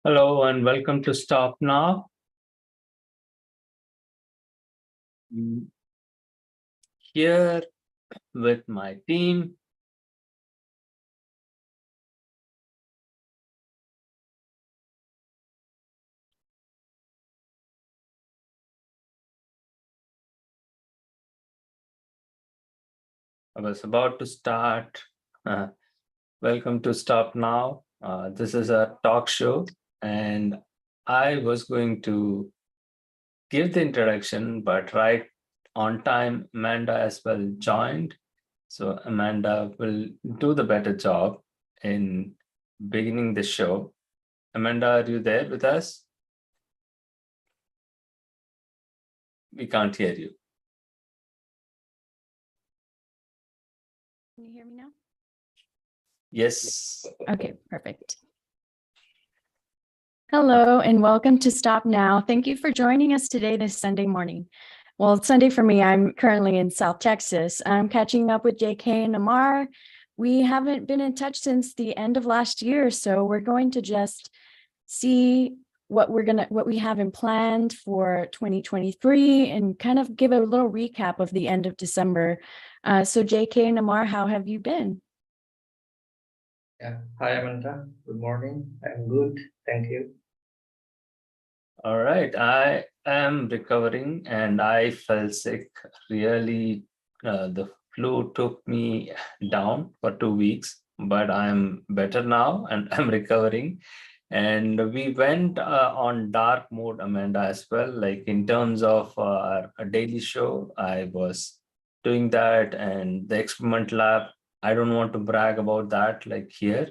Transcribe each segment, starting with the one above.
Hello and welcome to Stop Now. Here with my team. I was about to start. Welcome to Stop Now. This is a talk show, and I was going to give the introduction, but right on time, Amanda as well joined. So Amanda will do the better job in beginning the show. Amanda, are you there with us? We can't hear you. Can you hear me now? Yes. Okay, perfect. Hello and welcome to Stop Now. Thank you for joining us today this Sunday morning. Well, it's Sunday for me. I'm currently in South Texas. I'm catching up with JK and Amar. We haven't been in touch since the end of last year, so we're going to just see what we have in planned for 2023 and kind of give a little recap of the end of December. So JK and Amar, how have you been? Yeah. Hi, Amanda. Good morning. I'm good. Thank you. All right. I am recovering and I felt sick. Really, the flu took me down for 2 weeks, but I'm better now and I'm recovering. And we went on dark mode, Amanda, as well. Like in terms of a daily show, I was doing that, and the experiment lab. I don't want to brag about that, like here.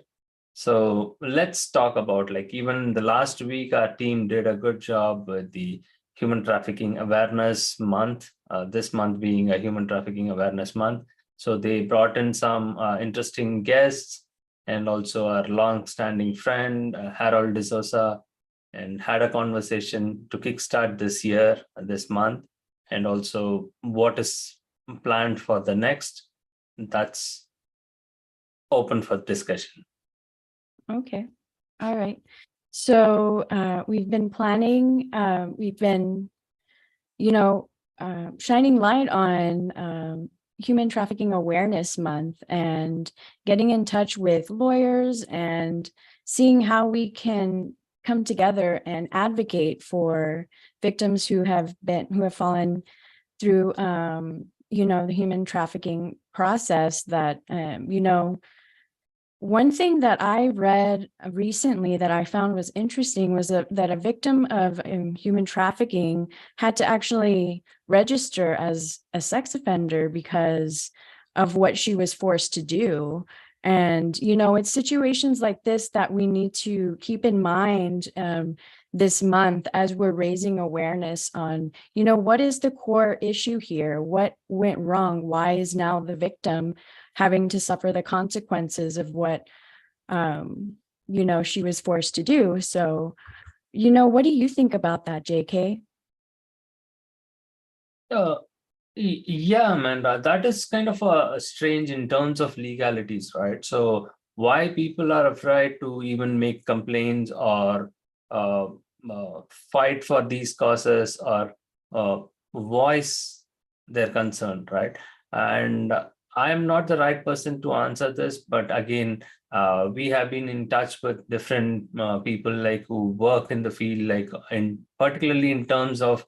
So let's talk about, like, even the last week, our team did a good job with the Human Trafficking Awareness Month, this month being a Human Trafficking Awareness Month. So they brought in some interesting guests and also our long-standing friend, Harold D'Souza, and had a conversation to kickstart this year, this month, and also what is planned for the next. That's open for discussion. Okay. All right. So we've been planning, we've been, shining light on Human Trafficking Awareness Month and getting in touch with lawyers and seeing how we can come together and advocate for victims who have fallen through, the human trafficking process that, one thing that I read recently that I found was interesting was that a victim of human trafficking had to actually register as a sex offender because of what she was forced to do. And, it's situations like this that we need to keep in mind this month as we're raising awareness on, what is the core issue here? What went wrong? Why is now the victim having to suffer the consequences of what, she was forced to do. So, what do you think about that, JK? Yeah, Amanda, that is kind of a strange in terms of legalities, right? So why people are afraid to even make complaints or uh, fight for these causes or voice their concern, right? And I am not the right person to answer this, but again, we have been in touch with different people like who work in the field, like particularly in terms of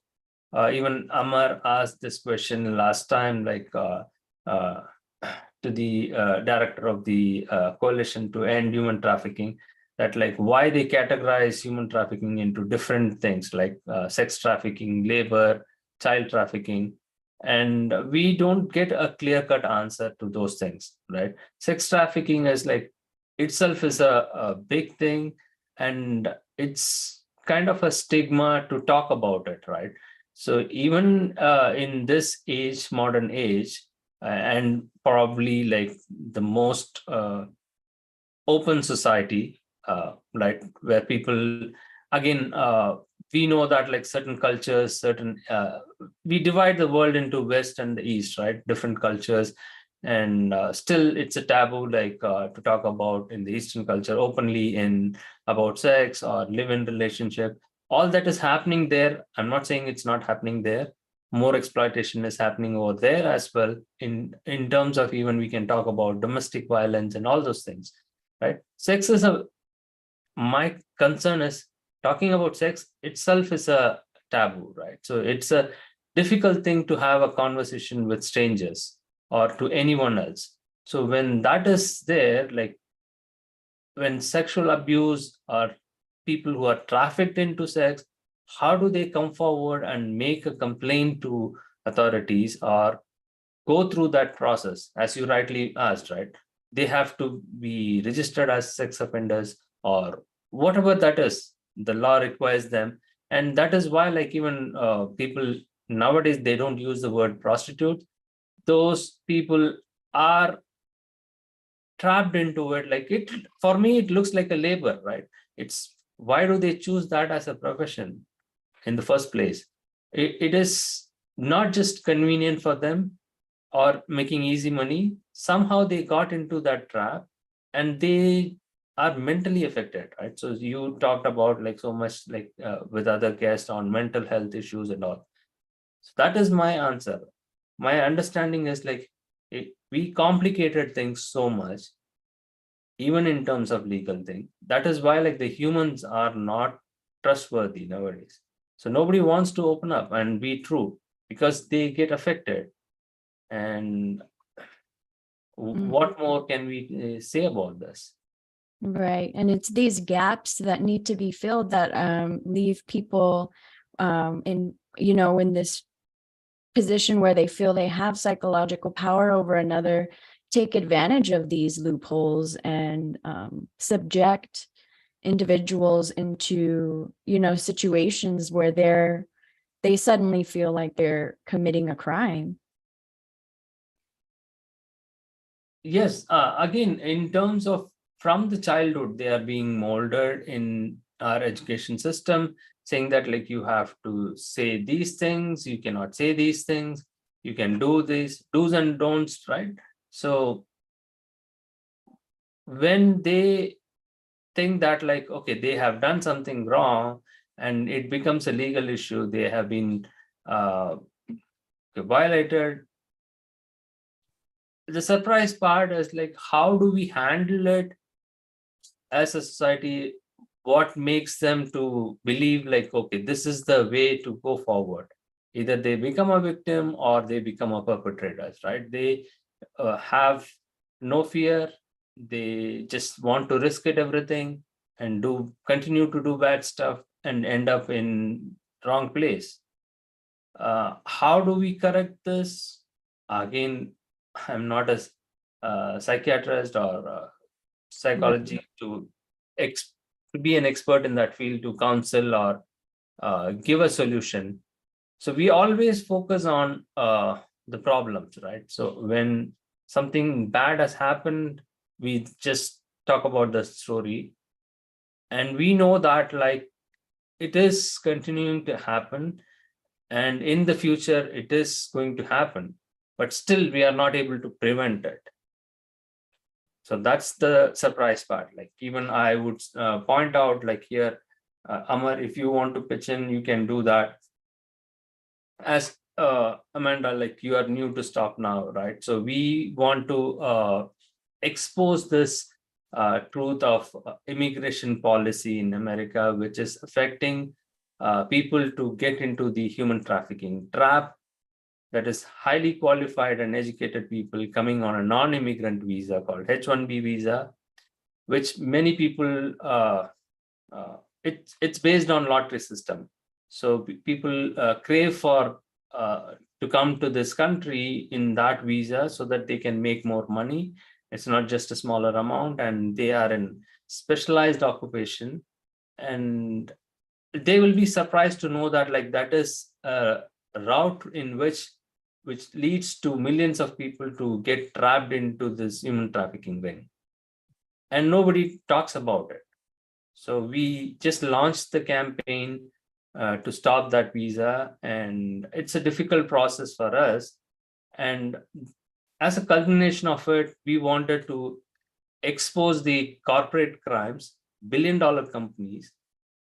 even Amar asked this question last time, like uh, to the director of the Coalition to End Human Trafficking, that like why they categorize human trafficking into different things like sex trafficking, labor, child trafficking. And we don't get a clear-cut answer to those things, right? Sex trafficking is like itself is a big thing, and it's kind of a stigma to talk about it, right? So even in this age, modern age, and probably like the most open society, like where people, again, we know that like certain cultures, we divide the world into West and the East, right? Different cultures. and still it's a taboo, like to talk about in the Eastern culture openly in about sex or live-in relationship. All that is happening there. I'm not saying it's not happening there. More exploitation is happening over there as well. In terms of, even we can talk about domestic violence and all those things, right? Sex is a My concern is, talking about sex itself is a taboo, right? So it's a difficult thing to have a conversation with strangers or to anyone else. So when that is there, like when sexual abuse or people who are trafficked into sex, how do they come forward and make a complaint to authorities or go through that process? As you rightly asked, right? They have to be registered as sex offenders or whatever that is. The law requires them. And that is why, like, even people nowadays, they don't use the word prostitute. Those people are trapped into it. Like, it, for me, it looks like a labor, right? It's, why do they choose that as a profession in the first place? It is not just convenient for them or making easy money. Somehow they got into that trap and they are mentally affected, right? So you talked about, like, so much, like with other guests, on mental health issues and all. So that is my answer. My understanding is, like, we complicated things so much, even in terms of legal thing. That is why, like, the humans are not trustworthy nowadays. So nobody wants to open up and be true because they get affected. And what more can we say about this? Right. And it's these gaps that need to be filled that leave people in, in this position where they feel they have psychological power over another, take advantage of these loopholes and subject individuals into, situations where they suddenly feel like they're committing a crime. Yes, again, in terms of, from the childhood, they are being molded in our education system, saying that, like, you have to say these things, you cannot say these things, you can do this, do's and don'ts, right? So when they think that, like, okay, they have done something wrong and it becomes a legal issue, they have been violated. The surprise part is, like, how do we handle it as a society? What makes them to believe, like, okay, this is the way to go forward? Either they become a victim or they become a perpetrator, right? They have no fear. They just want to risk it everything and continue to do bad stuff and end up in wrong place. How do we correct this? Again, I'm not a psychiatrist or psychology to be an expert in that field to counsel or give a solution. So we always focus on the problems, right? So when something bad has happened, we just talk about the story, and we know that, like, it is continuing to happen, and in the future it is going to happen, but still we are not able to prevent it. So that's the surprise part. Like, even I would point out, like, here, Amar, if you want to pitch in, you can do that. As Amanda, like, you are new to Stop Now, right? So we want to expose this truth of immigration policy in America, which is affecting people to get into the human trafficking trap. That is highly qualified and educated people coming on a non-immigrant visa called H-1B visa, which many people, it's based on lottery system. So people crave for to come to this country in that visa so that they can make more money. It's not just a smaller amount, and they are in specialized occupation, and they will be surprised to know that, like, that is a route in which leads to millions of people to get trapped into this human trafficking ring, and nobody talks about it. So we just launched the campaign to stop that visa, and it's a difficult process for us. And as a culmination of it, we wanted to expose the corporate crimes, billion-dollar companies.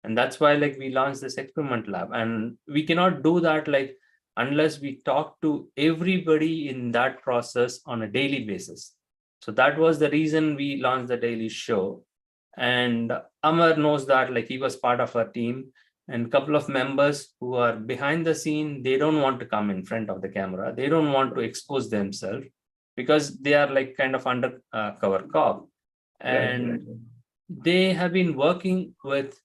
And that's why like we launched this experiment lab. And we cannot do that like unless we talk to everybody in that process on a daily basis. So that was the reason we launched the daily show. And Amar knows that like he was part of our team, and a couple of members who are behind the scene, they don't want to come in front of the camera. They don't want to expose themselves because they are like kind of undercover cop. And they have been working with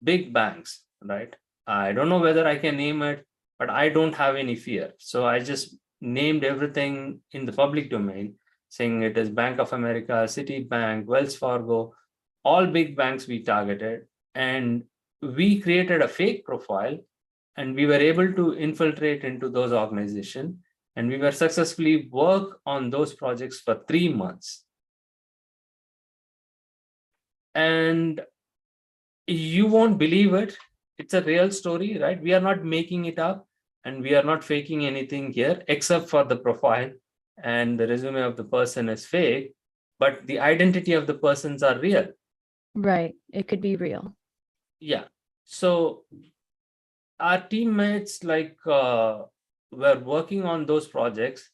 big banks, right? I don't know whether I can name it, but I don't have any fear. So I just named everything in the public domain, saying it is Bank of America, Citibank, Wells Fargo, all big banks we targeted. And we created a fake profile and we were able to infiltrate into those organizations. And we were successfully work on those projects for 3 months. And you won't believe it. It's a real story, right? We are not making it up and we are not faking anything here, except for the profile and the resume of the person is fake, but the identity of the persons are real. Right. It could be real. Yeah. So our teammates were working on those projects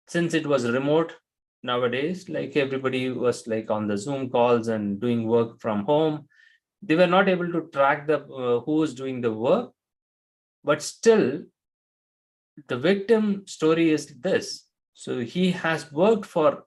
since it was remote. Nowadays, like everybody was like on the Zoom calls and doing work from home. They were not able to track the who was doing the work, but still the victim story is this. So he has worked for,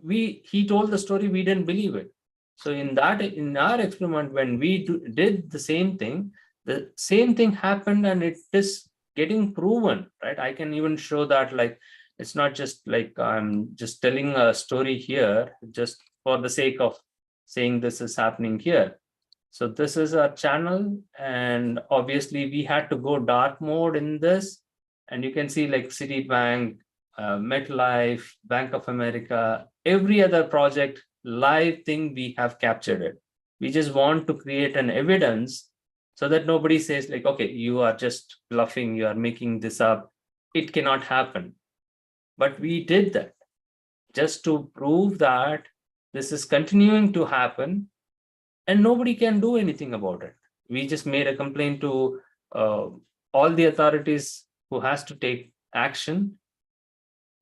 he told the story, we didn't believe it. So in our experiment, when we did the same thing happened, and it is getting proven, right? I can even show that, like, it's not just like I'm just telling a story here just for the sake of saying this is happening here. So this is our channel, and obviously we had to go dark mode in this. And you can see like Citibank, MetLife, Bank of America, every other project, live thing, we have captured it. We just want to create an evidence so that nobody says like, okay, you are just bluffing, you are making this up. It cannot happen. But we did that just to prove that this is continuing to happen and nobody can do anything about it. We just made a complaint to all the authorities who has to take action.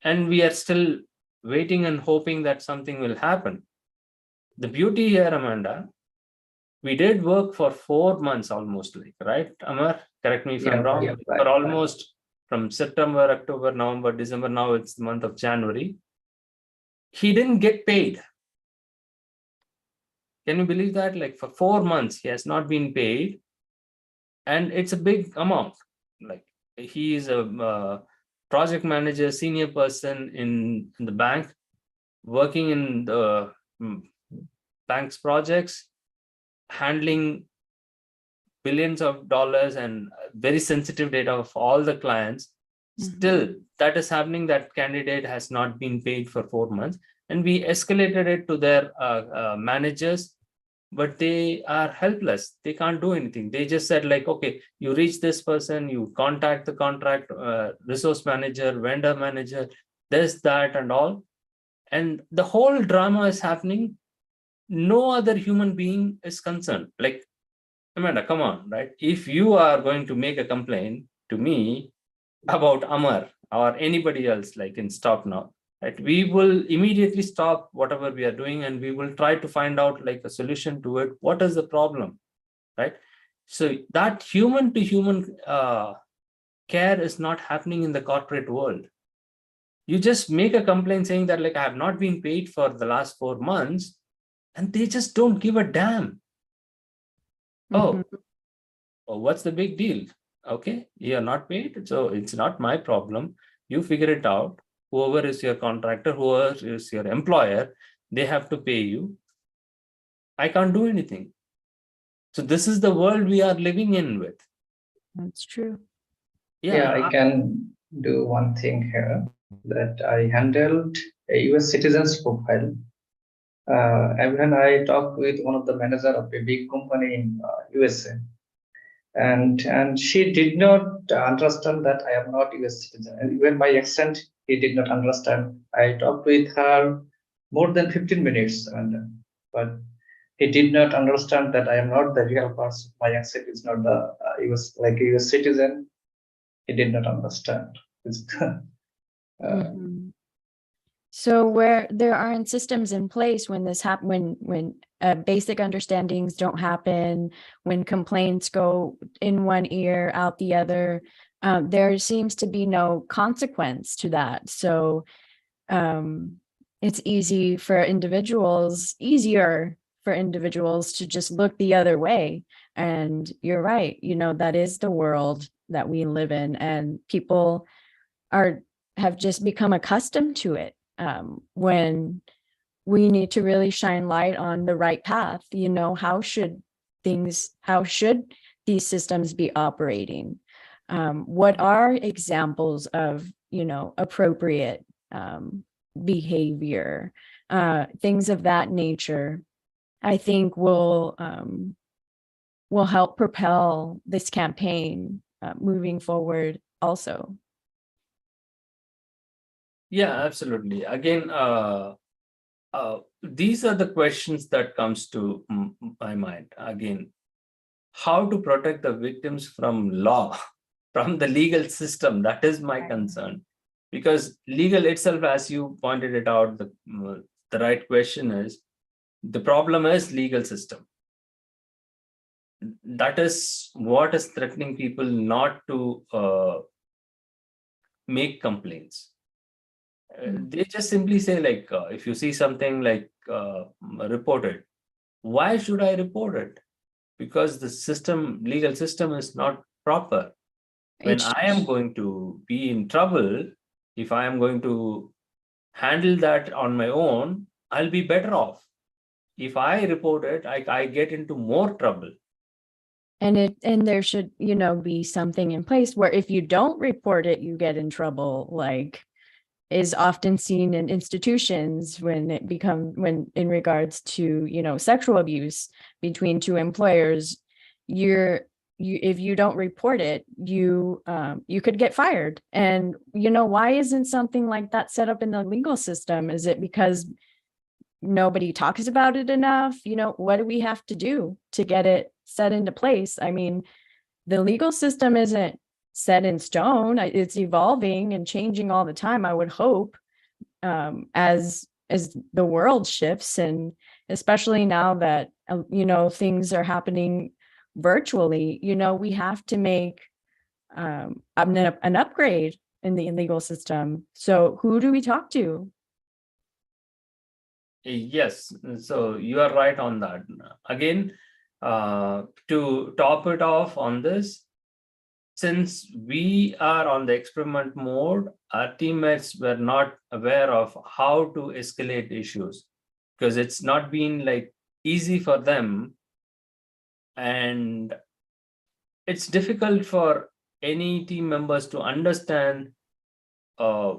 And we are still waiting and hoping that something will happen. The beauty here, Amanda, we did work for 4 months almost, like, right, Amar? Correct me if I'm wrong. Yeah, For almost from September, October, November, December, now it's the month of January. He didn't get paid. Can you believe that? Like for 4 months, he has not been paid. And it's a big amount. Like he is a project manager, senior person in the bank, working in the bank's projects, handling billions of dollars and very sensitive data of all the clients. Still, that is happening. That candidate has not been paid for 4 months. And we escalated it to their managers, but they are helpless. They can't do anything. They just said like, okay, you reach this person, you contact the contract resource manager, vendor manager, this, that, and all. And the whole drama is happening. No other human being is concerned. Like, Amanda, come on, right? If you are going to make a complaint to me about Amar or anybody else, like in Stop Now, right, we will immediately stop whatever we are doing and we will try to find out like a solution to it. What is the problem, right? So that human to human care is not happening in the corporate world. You just make a complaint saying that like I have not been paid for the last 4 months, and they just don't give a damn. Oh, what's the big deal? Okay, you're not paid, so it's not my problem. You figure it out. Whoever is your contractor, whoever is your employer, they have to pay you. I can't do anything. So this is the world we are living in with. That's true. Yeah, I can do one thing here, that I handled a US citizen's profile. And when I talked with one of the manager of a big company in USA, and she did not understand that I am not US citizen. And even my accent, he did not understand. I talked with her more than 15 minutes, but he did not understand that I am not the real person. My accent is not the he was like a US citizen. He did not understand. Mhm. So where there aren't systems in place when this happen, when basic understandings don't happen, when complaints go in one ear out the other, there seems to be no consequence to that. So it's easier for individuals to just look the other way. And you're right, that is the world that we live in, and people have just become accustomed to it. When we need to really shine light on the right path, how should these systems be operating? What are examples of, appropriate behavior, things of that nature, I think will help propel this campaign moving forward also. Yeah, absolutely. Again, these are the questions that comes to my mind. Again, how to protect the victims from law, from the legal system. That is my concern. Because legal itself, as you pointed it out, the right question is, the problem is legal system. That is what is threatening people not to make complaints. They just simply say, like, if you see something like report it. Why should I report it? Because the legal system is not proper. When I am going to be in trouble, if I am going to handle that on my own, I'll be better off. If I report it, I get into more trouble. And there should, be something in place where if you don't report it, you get in trouble, like is often seen in institutions when in regards to, sexual abuse between two employers. If you don't report it, you could get fired. And why isn't something like that set up in the legal system? Is it because nobody talks about it enough? What do we have to do to get it set into place? I mean, the legal system isn't set in stone. It's evolving and changing all the time, I would hope, as the world shifts, and especially now that things are happening virtually, we have to make an upgrade in the legal system. So who do we talk to? Yes, so you are right on that. Again, to top it off on this, since we are on the experiment mode, our teammates were not aware of how to escalate issues, because it's not been like easy for them, and it's difficult for any team members to understand the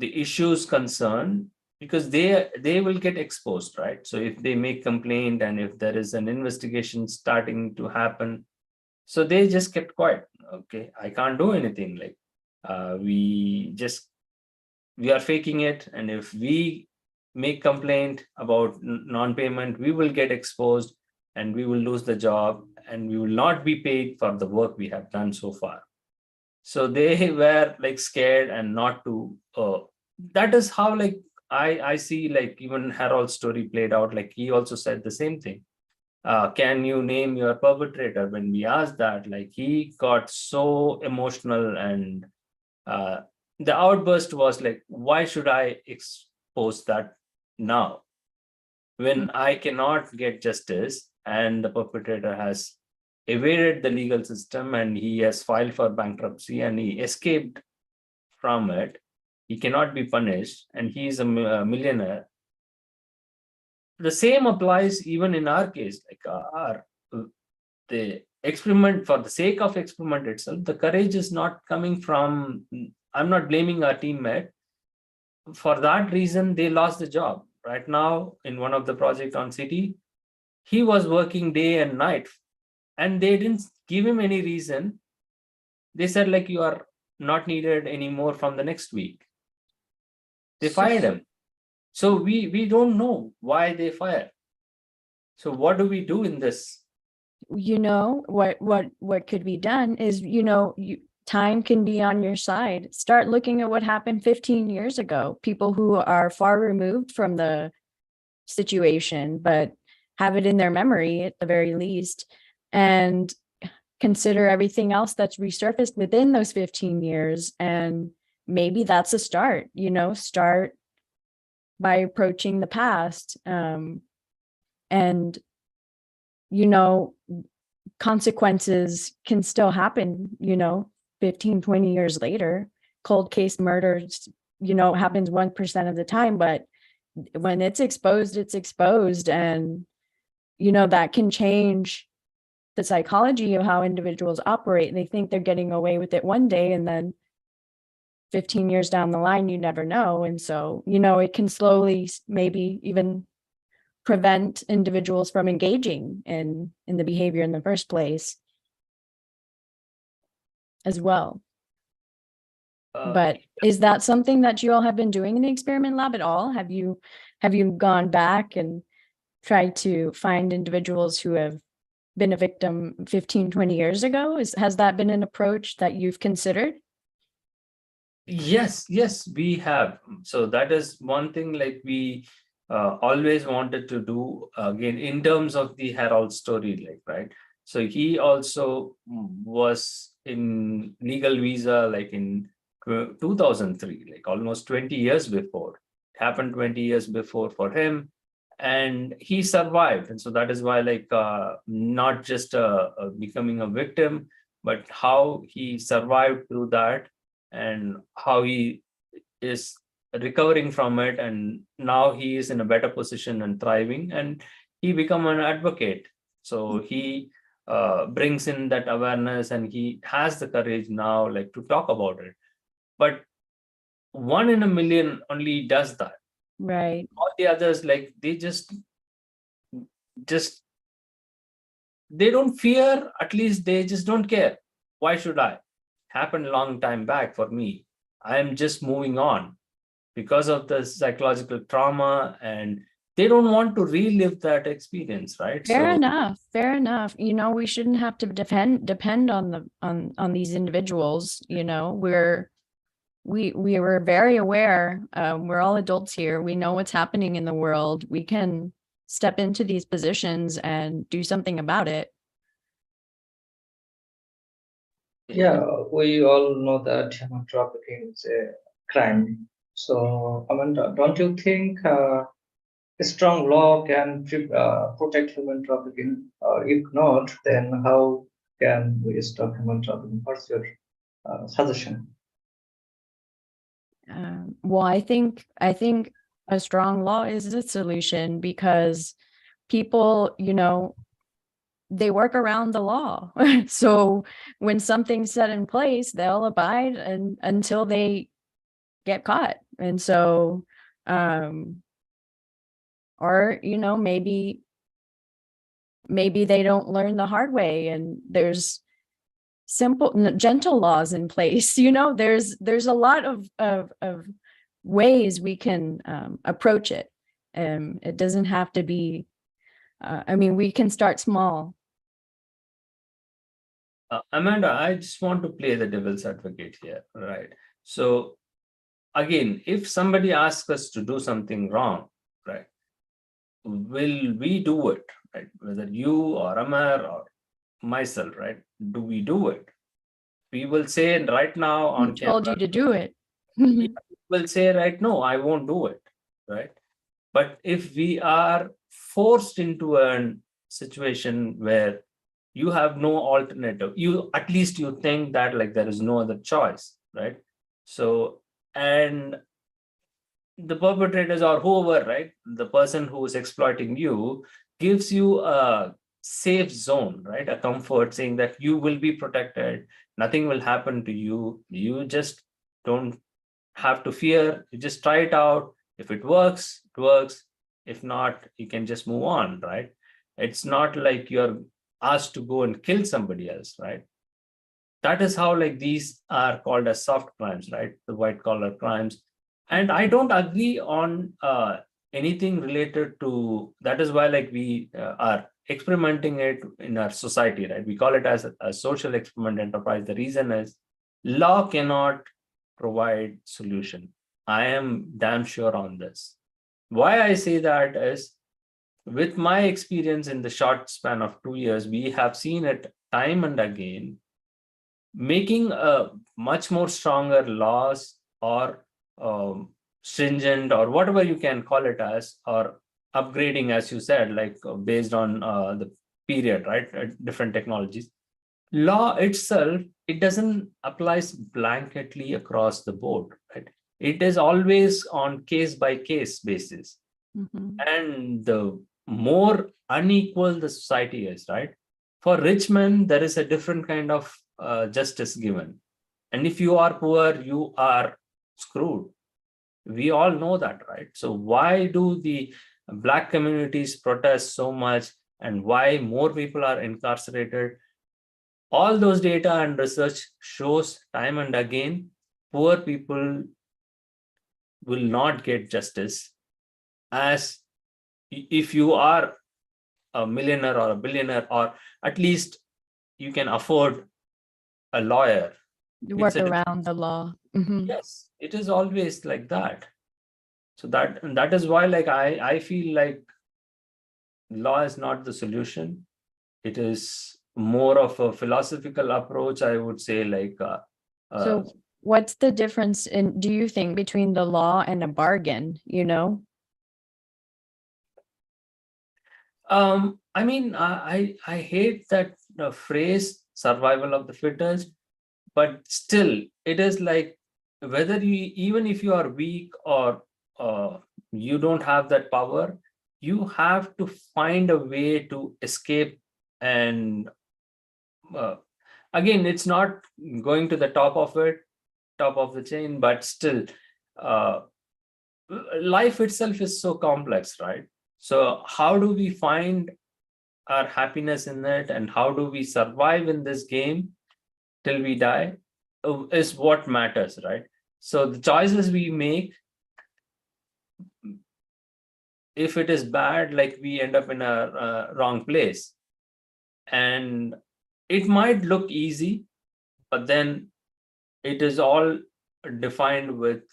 issues concerned, because they will get exposed, right? So if they make complaint and if there is an investigation starting to happen, so they just kept quiet. Okay, I can't do anything. Like we are faking it, and if we make complaint about non-payment, we will get exposed and we will lose the job and we will not be paid for the work we have done so far. So they were like scared and not to. That is how, like, I see, like, even Harold's story played out. Like, he also said the same thing. Can you name your perpetrator? When we asked that, like, he got so emotional, and the outburst was like, why should I expose that now when I cannot get justice and the perpetrator has evaded the legal system and he has filed for bankruptcy and he escaped from it? He cannot be punished and he is a millionaire. The same applies even in our case. Like the experiment, for the sake of experiment itself, the courage is not coming from, I'm not blaming our teammate. For that reason, they lost the job. Right now, in one of the project on city, he was working day and night, and they didn't give him any reason. They said, like, you are not needed anymore from the next week. They fired him. So we don't know why they fired. So what do we do in this? You know, what could be done is, you know, time can be on your side. Start looking at what happened 15 years ago. People who are far removed from the situation, but have it in their memory at the very least, and consider everything else that's resurfaced within those 15 years. And maybe that's a start, you know, start by approaching the past. And, you know, consequences can still happen, you know, 15, 20 years later. Cold case murders, you know, happens 1% of the time, but when it's exposed. And, you know, that can change the psychology of how individuals operate. They think they're getting away with it one day, and then 15 years down the line, you never know. And so, you know, it can slowly maybe even prevent individuals from engaging in the behavior in the first place as well. But is that something that you all have been doing in the experiment lab at all? Have you gone back and tried to find individuals who have been a victim 15, 20 years ago? Has that been an approach that you've considered? Yes, we have. So that is one thing like we always wanted to do, again, in terms of the Harold story, like, right? So he also was in legal visa like in 2003, like almost 20 years before. It happened 20 years before for him, and he survived. And so that is why, like, not just becoming a victim, but how he survived through that, and how he is recovering from it, and now he is in a better position and thriving, and he become an advocate. So he brings in that awareness, and he has the courage now, like, to talk about it. But 1 in a million only does that. Right. All the others, like, they just they don't fear. At least they just don't care. Why should I? Happened a long time back for me. I am just moving on because of the psychological trauma, and they don't want to relive that experience, right? Fair enough. You know, we shouldn't have to depend on these individuals. You know, we were very aware. We're all adults here. We know what's happening in the world. We can step into these positions and do something about it. Yeah, we all know that human trafficking is a crime. So, Amanda, don't you think a strong law can protect human trafficking? Or if not, then how can we stop human trafficking? What's your suggestion? Well, I think a strong law is a solution, because people, you know, they work around the law. So when something's set in place, they'll abide until they get caught. And so, or, you know, maybe they don't learn the hard way, and there's simple, gentle laws in place. You know, there's a lot of ways we can approach it. It doesn't have to be, I mean, we can start small. Amanda, I just want to play the devil's advocate here, right? So again, if somebody asks us to do something wrong, right, will we do it, right? Whether you or Amar or myself, right? Do we do it? We will say right now on Who told you camera, to do it? will say right, no, I won't do it, right? But if we are forced into a situation where you have no alternative, you at least you think that like there is no other choice, right? So, and the perpetrators or whoever, right, the person who is exploiting you gives you a safe zone, right, a comfort, saying that you will be protected, nothing will happen to you, you just don't have to fear, you just try it out. If it works, it works. If not, you can just move on, right? It's not like you're asked to go and kill somebody else, right? That is how, like, these are called as soft crimes, right? The white collar crimes. And I don't agree on anything related to that. Is why like we are experimenting it in our society, right? We call it as a social experiment enterprise. The reason is law cannot provide solution. I am damn sure on this. Why I say that is, with my experience in the short span of 2 years, we have seen it time and again, making a much more stronger laws or stringent or whatever you can call it as, or upgrading, as you said, like based on the period, right? Different technologies. Law itself, it doesn't applies blanketly across the board, right? It is always on case by case basis. Mhm. And the more unequal the society is, right? For rich men, there is a different kind of justice given. And if you are poor, you are screwed. We all know that, right? So why do the Black communities protest so much, and why more people are incarcerated? All those data and research shows time and again, poor people will not get justice. As if you are a millionaire or a billionaire, or at least you can afford a lawyer. Work around the law. Mhm. Yes, it is always like that. So that is why, like, I feel like law is not the solution. It is more of a philosophical approach, I would say. Like So what's the difference do you think, between the law and a bargain, I mean, I hate that phrase survival of the fittest, but still it is like, whether you, even if you are weak or you don't have that power, you have to find a way to escape. And uh, again, it's not going to the top of it, top of the chain, but still uh, life itself is so complex, right? So how do we find our happiness in it, and how do we survive in this game till we die, is what matters, right? So the choices we make, if it is bad, like, we end up in a wrong place. And it might look easy, but then it is all defined with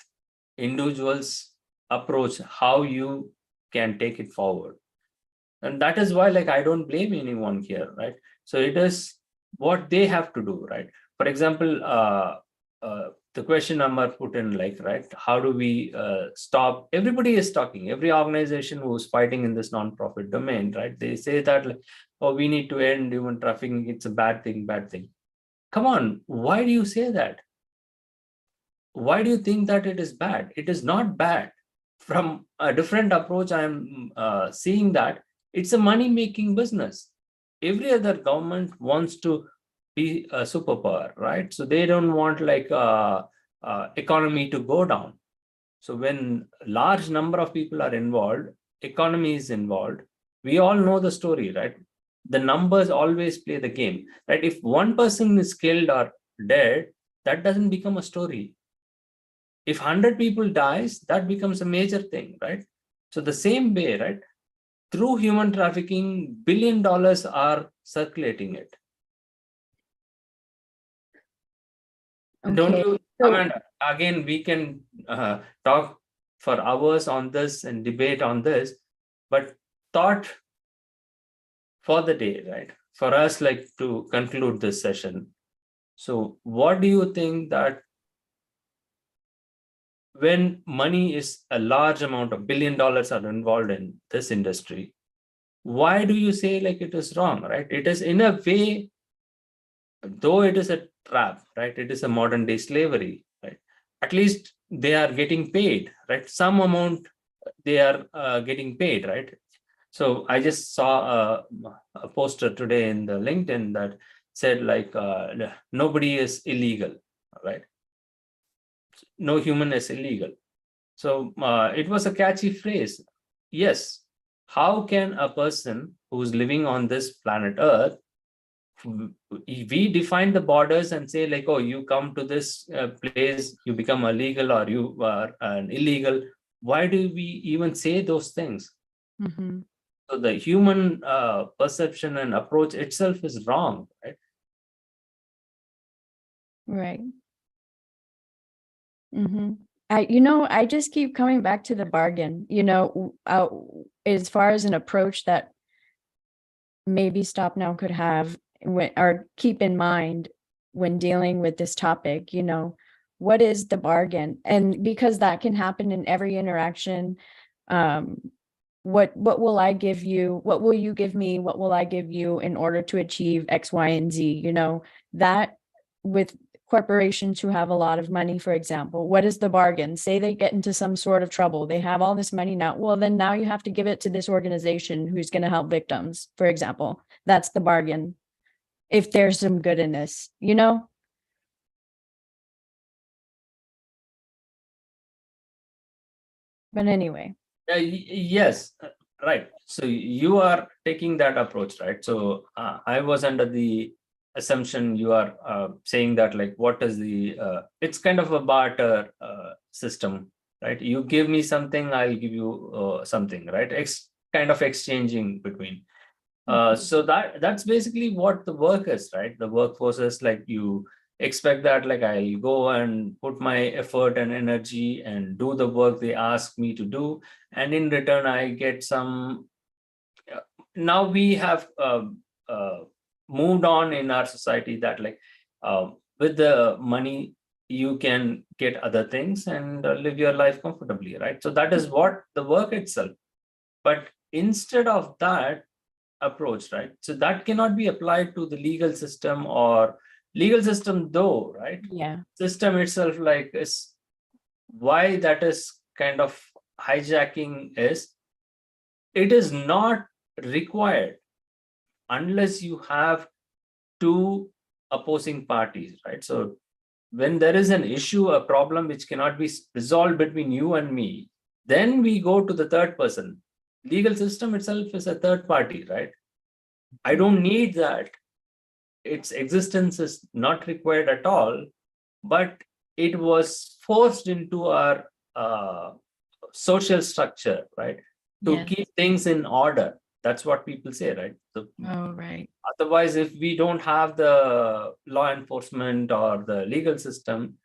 individuals approach, how you can take it forward. And that is why, like, I don't blame anyone here, right? So it is what they have to do, right? For example, the question Amar put in, like, right, how do we stop? Everybody is talking, every organization who's fighting in this non-profit domain, right? They say that, like, oh, we need to end human trafficking, it's a bad thing, bad thing. Come on, why do you say that? Why do you think that it is bad? It is not bad. From a different approach, I'm seeing that it's a money-making business. Every other government wants to be a superpower, right? So they don't want, like, economy to go down. So when large number of people are involved, economy is involved. We all know the story, right? The numbers always play the game, right? If one person is killed or dead, that doesn't become a story. If 100 people dies, that becomes a major thing, right? So the same way, right? Through human trafficking, $1 billion are circulating it. Don't Okay. you? So- Amanda, again, we can talk for hours on this and debate on this, but thought for the day, right? For us, like, to conclude this session. So what do you think that when money is a large amount of $1 billion are involved in this industry, why do you say, like, it is wrong, right? It is, in a way, though it is a trap, right? It is a modern day slavery, right? At least they are getting paid, right? Some amount they are getting paid, right? So I just saw a poster today in the LinkedIn that said, like, nobody is illegal, right? No human is illegal. So it was a catchy phrase. Yes. How can a person who's living on this planet Earth we define the borders and say like, oh, you come to this place, you become illegal or you are an illegal. Why do we even say those things? Mhm. So the human perception and approach itself is wrong, right? Right. I just keep coming back to the bargain, as far as an approach that maybe Stop Now could have or keep in mind when dealing with this topic, what is the bargain? And because that can happen in every interaction, what will I give you? What will you give me? What will I give you in order to achieve X, Y, and Z? That with corporations who have a lot of money, for example, what is the bargain? Say they get into some sort of trouble. They have all this money now. Well, then now you have to give it to this organization who's going to help victims, for example. That's the bargain. If there's some good in this, But anyway. Yes, right. So you are taking that approach, right? So I was under the assumption you are saying that like, what is the, it's kind of a barter system, right? You give me something, I'll give you something, right? Kind of exchanging between. So that's basically what the work is, right? The workforce is like you expect that like I'll go and put my effort and energy and do the work they ask me to do, and in return I get some. Now we have moved on in our society that like with the money you can get other things and live your life comfortably, right? So that is what the work itself. But instead of that approach, right? So that cannot be applied to the legal system or legal system though, right? Yeah. System itself like is why that is kind of hijacking is it is not required unless you have two opposing parties, right? So when there is an issue, a problem which cannot be resolved between you and me, then we go to the third person. Legal system itself is a third party, right? I don't need that. Its existence is not required at all, but it was forced into our social structure, right? To Yes. keep things in order. That's what people say, right? So Oh, right. otherwise, if we don't have the law enforcement or the legal system,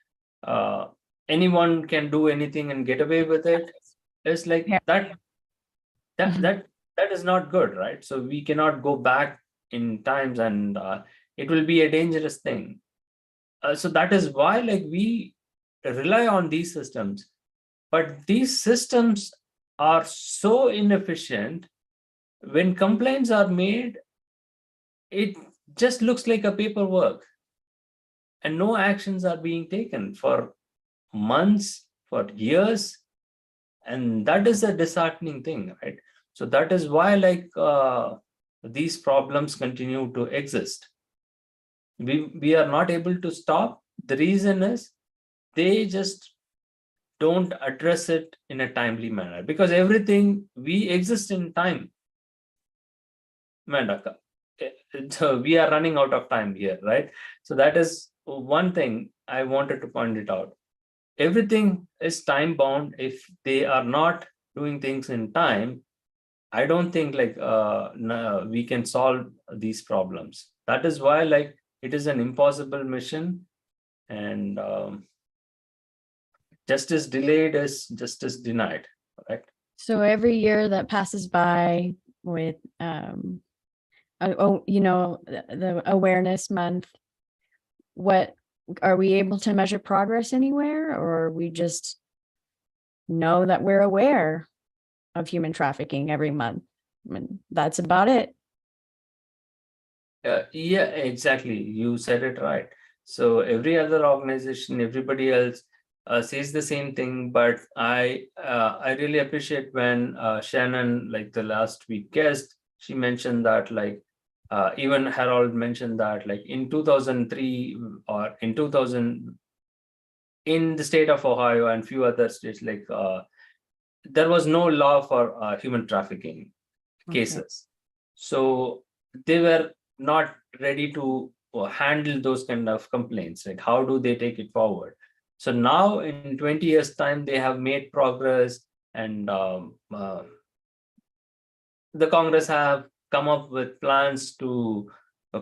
anyone can do anything and get away with it. It's like Yeah. that Mhm. that is not good, right? So we cannot go back in times, and it will be a dangerous thing. So that is why like we rely on these systems, but these systems are so inefficient. When complaints are made, it just looks like a paperwork and no actions are being taken for months, for years, and that is a disheartening thing, right? So that is why like these problems continue to exist. We are not able to stop. The reason is they just don't address it in a timely manner, because everything we exist in time. Mandaka. So we are running out of time here, right? So that is one thing I wanted to point it out. Everything is time bound. If they are not doing things in time, I don't think like we can solve these problems. That is why like it is an impossible mission, and justice delayed is justice denied, right? So every year that passes by with the awareness month, what are we able to measure progress anywhere, or we just know that we're aware of human trafficking every month? I mean, that's about it. Yeah, exactly. You said it right. So every other organization, everybody else says the same thing. But I really appreciate when Shannon, like the last week guest, she mentioned that like even Harold mentioned that like in 2003 or in 2000 in the state of Ohio and few other states, like there was no law for human trafficking Okay. cases. So they were not ready to handle those kind of complaints. Like, how do they take it forward? So now in 20 years time, they have made progress, and the Congress have come up with plans to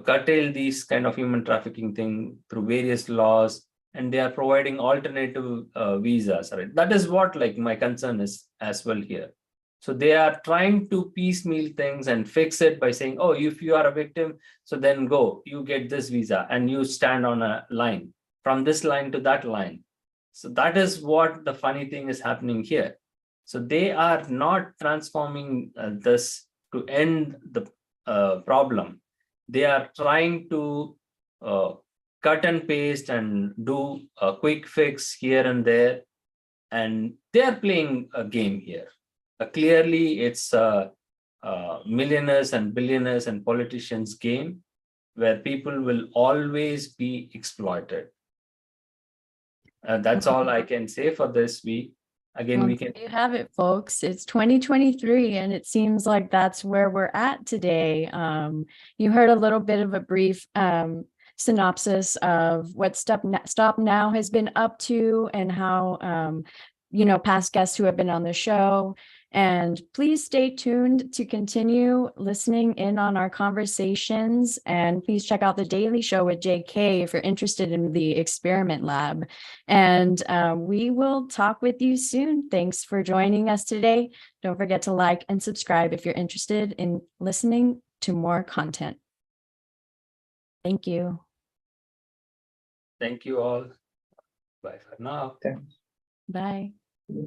curtail these kind of human trafficking thing through various laws, and they are providing alternative visas, right? That is what like my concern is as well here. So they are trying to piecemeal things and fix it by saying, oh, if you are a victim, so then go, you get this visa and you stand on a line from this line to that line. So that is what the funny thing is happening here. So they are not transforming this to end the problem. They are trying to cut and paste and do a quick fix here and there. And they are playing a game here. Clearly, it's millionaires and billionaires and politicians' game, where people will always be exploited. That's all I can say for this week. Again, Well, we can. there you have it, folks. It's 2023, and it seems like that's where we're at today. You heard a little bit of a brief synopsis of what Stop Now has been up to, and how past guests who have been on the show. And please stay tuned to continue listening in on our conversations. And please check out The Daily Show with JK if you're interested in the experiment lab. And we will talk with you soon. Thanks for joining us today. Don't forget to like and subscribe if you're interested in listening to more content. Thank you. Thank you all. Bye for now. Thanks. Bye. Yeah.